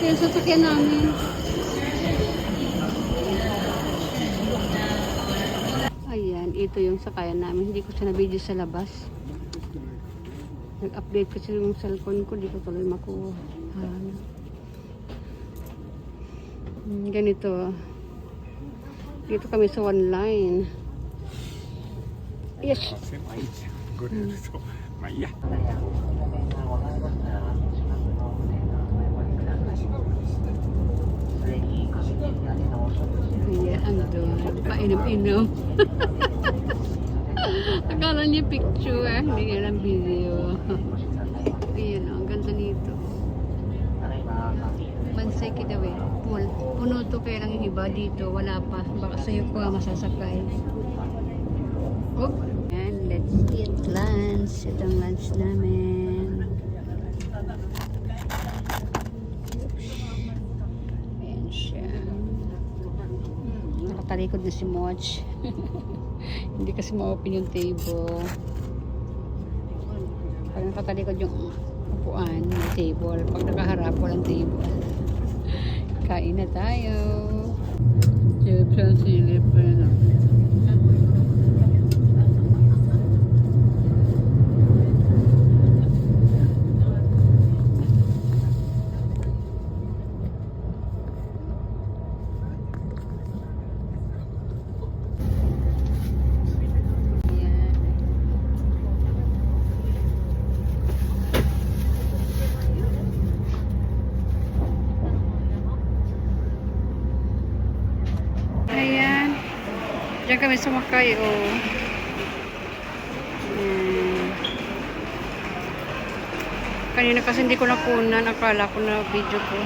yung sasakyan namin. Ayan, ito yung sakayan namin. Hindi ko siya na-video sa labas. Nag-update kasi yung cellphone ko. Hindi ko tuloy makuha. Ganito. Dito kami sa one line. Yes. Ayan, ano doon? Painom-inom. Akala niya picture, hindi niya lang video. Ayan, ang ganda nito. Mansay kita eh. Puno to kaya lang yung iba dito. Wala pa. Baka sa'yo ko masasakay. Oh. And let's eat lunch. Ito ang lunch namin. Ayan siya. Nakatalikod na si Moch. Hindi kasi ma-open yung table. Pag nakatalikod yung upuan, yung table. Pag nakaharap, walang table. Kain na tayo. Chips and silip pa yun. Ayan. Diyan kami sumakay, oh. Kanina kasi hindi ko nakunan. Akala ko na video ko.